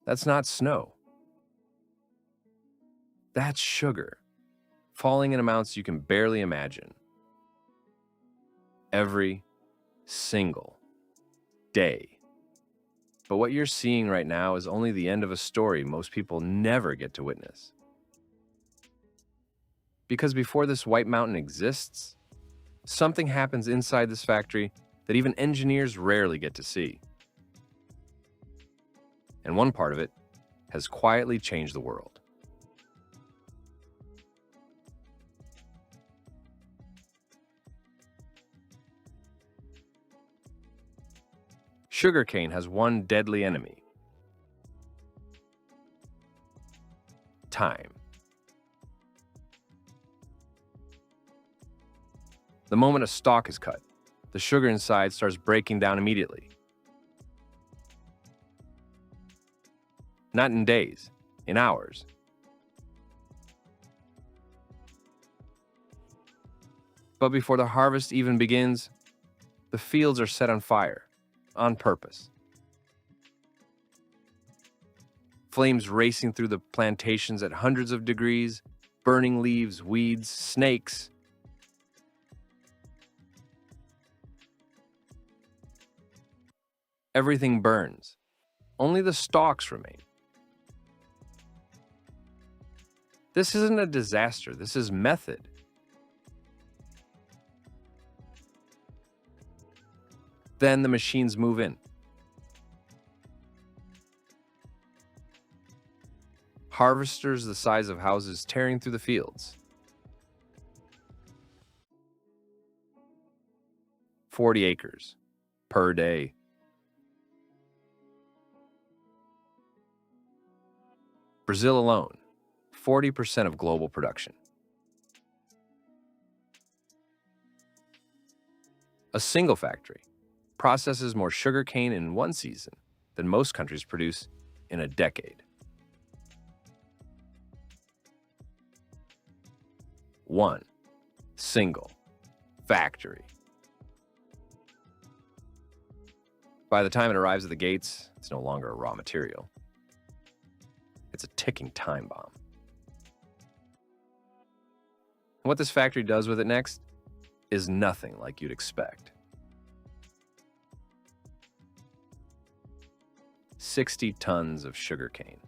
That's not snow. That's sugar, falling in amounts you can barely imagine. Every single day. But what you're seeing right now is only the end of a story most people never get to witness. Because before this white mountain exists, something happens inside this factory that even engineers rarely get to see. And one part of it has quietly changed the world. Sugarcane has one deadly enemy: time. The moment a stalk is cut, the sugar inside starts breaking down immediately. Not in days, in hours. But before the harvest even begins, the fields are set on fire, on purpose. Flames racing through the plantations at hundreds of degrees, burning leaves, weeds, snakes. Everything burns. Only the stalks remain. This isn't a disaster. This is method. Then the machines move in. Harvesters the size of houses tearing through the fields. 40 acres per day. Brazil alone, 40% of global production. A single factory processes more sugarcane in one season than most countries produce in a decade. One single factory. By the time it arrives at the gates, it's no longer a raw material. It's a ticking time bomb. And what this factory does with it next is nothing like you'd expect. 60 tons of sugarcane,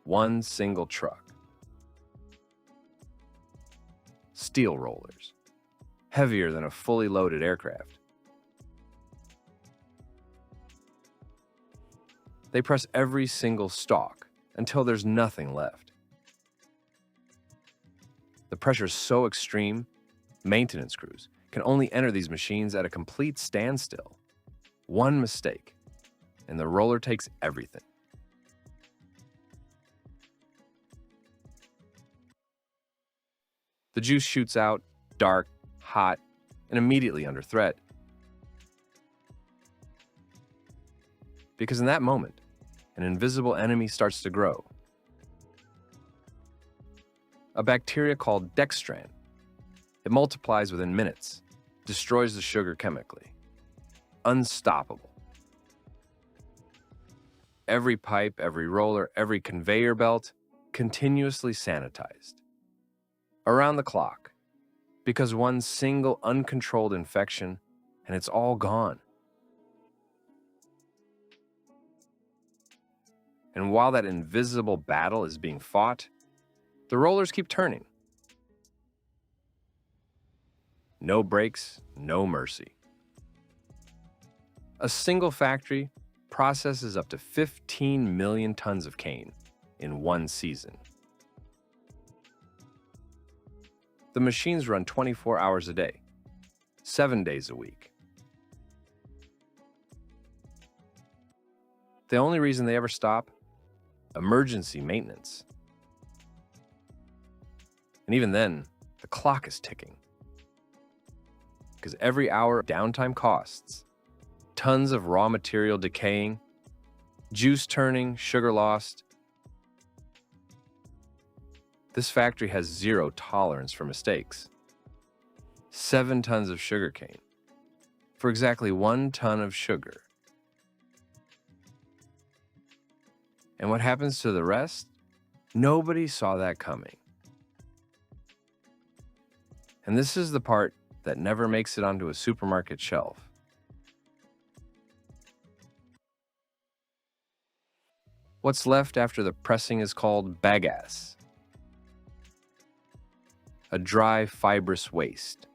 one single truck. Steel rollers, heavier than a fully loaded aircraft. They press every single stalk until there's nothing left. The pressure is so extreme, maintenance crews can only enter these machines at a complete standstill. One mistake, and the roller takes everything. The juice shoots out, dark, hot, and immediately under threat. Because in that moment, an invisible enemy starts to grow. A bacteria called dextran. It multiplies within minutes, destroys the sugar chemically. Unstoppable. Every pipe, every roller, every conveyor belt, continuously sanitized. Around the clock, because one single uncontrolled infection, and it's all gone. And while that invisible battle is being fought, the rollers keep turning. No breaks, no mercy. A single factory processes up to 15 million tons of cane in one season. The machines run 24 hours a day, 7 days a week. The only reason they ever stop? Emergency maintenance. And even then, the clock is ticking. Because every hour of downtime costs tons of raw material decaying, juice turning, sugar lost. This factory has zero tolerance for mistakes. 7 tons of sugarcane for exactly 1 ton of sugar. And what happens to the rest? Nobody saw that coming. And this is the part that never makes it onto a supermarket shelf. What's left after the pressing is called bagasse, a dry, fibrous waste.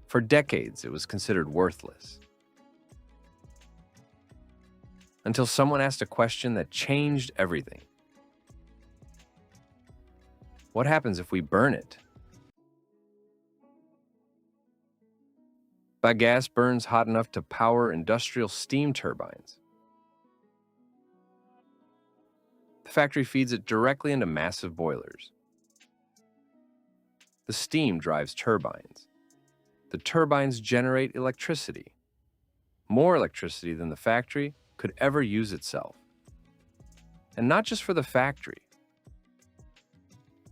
For decades, it was considered worthless, until someone asked a question that changed everything. What happens if we burn it? Bagasse burns hot enough to power industrial steam turbines. The factory feeds it directly into massive boilers. The steam drives turbines. The turbines generate electricity, more electricity than the factory could ever use itself. And not just for the factory.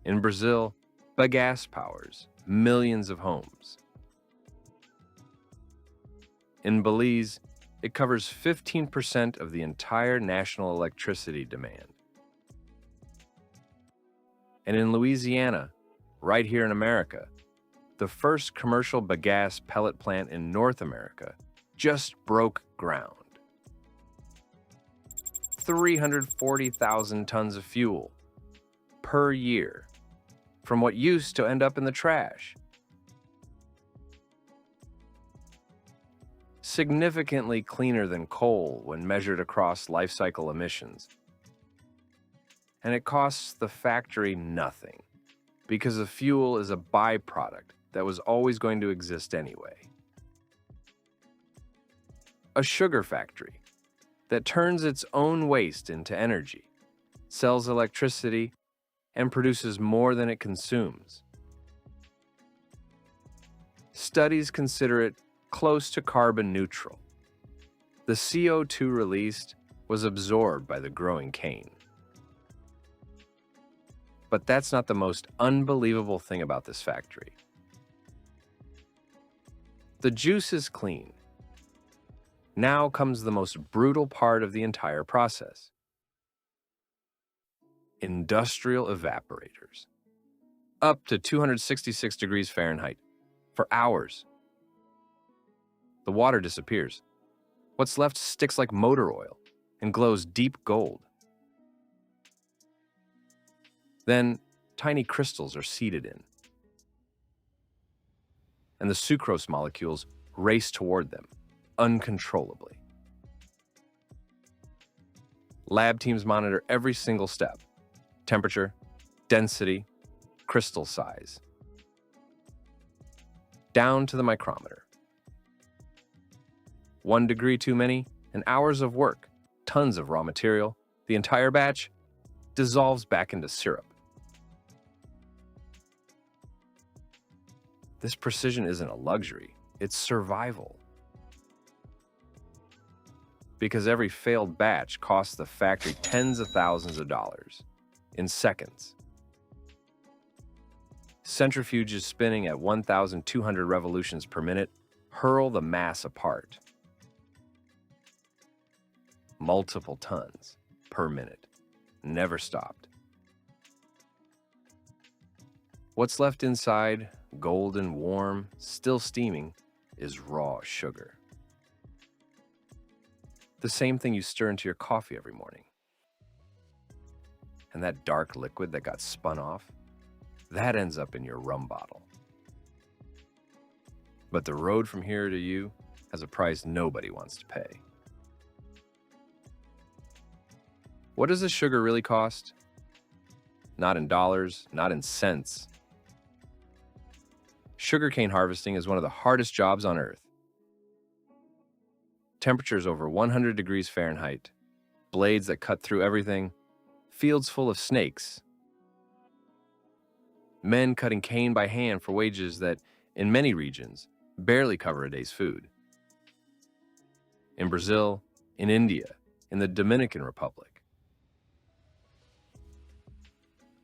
In Brazil, bagasse powers millions of homes. In Belize, it covers 15% of the entire national electricity demand. And in Louisiana, right here in America, the first commercial bagasse pellet plant in North America just broke ground. 340,000 tons of fuel per year from what used to end up in the trash. Significantly cleaner than coal when measured across life cycle emissions. And it costs the factory nothing, because the fuel is a byproduct that was always going to exist anyway. A sugar factory that turns its own waste into energy, sells electricity, and produces more than it consumes. Studies consider it close to carbon neutral. The CO2 released was absorbed by the growing cane. But that's not the most unbelievable thing about this factory. The juice is clean. Now comes the most brutal part of the entire process. Industrial evaporators. Up to 266 degrees Fahrenheit for hours. The water disappears. What's left sticks like motor oil and glows deep gold. Then, tiny crystals are seeded in, and the sucrose molecules race toward them, uncontrollably. Lab teams monitor every single step: temperature, density, crystal size, down to the micrometer. 1 degree too many, and hours of work, tons of raw material, the entire batch dissolves back into syrup. This precision isn't a luxury, it's survival. Because every failed batch costs the factory tens of thousands of dollars in seconds. Centrifuges spinning at 1,200 revolutions per minute hurl the mass apart. Multiple tons per minute, never stopped. What's left inside, golden, warm, still steaming, is raw sugar. The same thing you stir into your coffee every morning. And that dark liquid that got spun off, that ends up in your rum bottle. But the road from here to you has a price nobody wants to pay. What does this sugar really cost? Not in dollars, not in cents. Sugarcane harvesting is one of the hardest jobs on Earth. Temperatures over 100 degrees Fahrenheit, blades that cut through everything, fields full of snakes. Men cutting cane by hand for wages that, in many regions, barely cover a day's food. In Brazil, in India, in the Dominican Republic.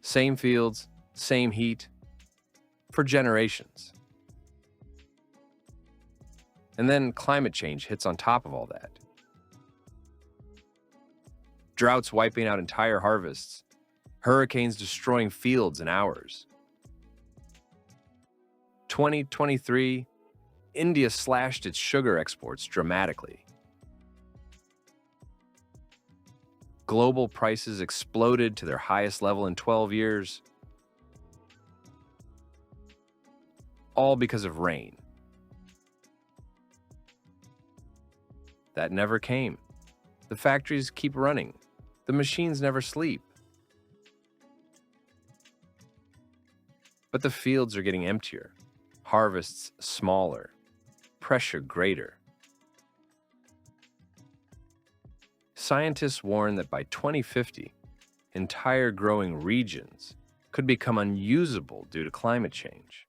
Same fields, same heat, for generations. And then climate change hits on top of all that. droughts wiping out entire harvests, hurricanes destroying fields in hours. 2023, India slashed its sugar exports dramatically. Global prices exploded to their highest level in 12 years, all because of rain. That never came. The factories keep running. The machines never sleep. But the fields are getting emptier, harvests smaller, pressure greater. Scientists warn that by 2050, entire growing regions could become unusable due to climate change.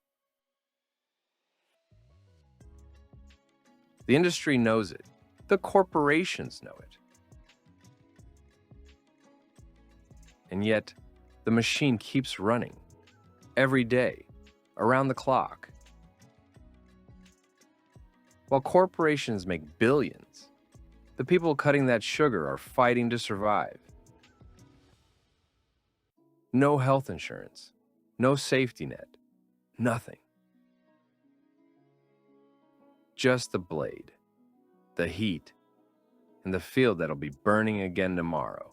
The industry knows it. The corporations know it. And yet, the machine keeps running every day, around the clock. While corporations make billions, the people cutting that sugar are fighting to survive. No health insurance, no safety net, nothing. Just the blade, the heat, and the field that'll be burning again tomorrow.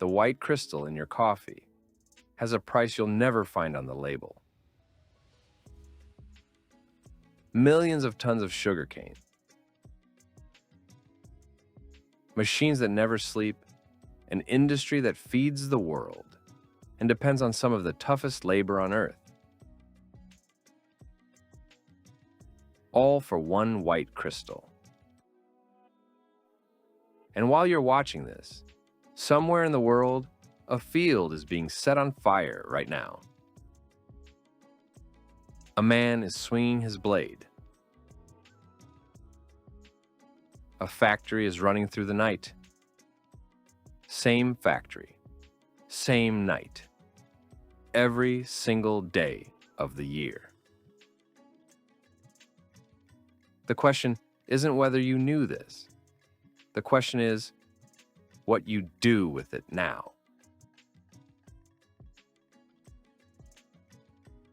The white crystal in your coffee has a price you'll never find on the label. Millions of tons of sugarcane. Machines that never sleep, an industry that feeds the world and depends on some of the toughest labor on earth. All for one white crystal. And while you're watching this, somewhere in the world, a field is being set on fire right now. A man is swinging his blade. A factory is running through the night. Same factory, same night, every single day of the year. The question isn't whether you knew this. The question is what you do with it now.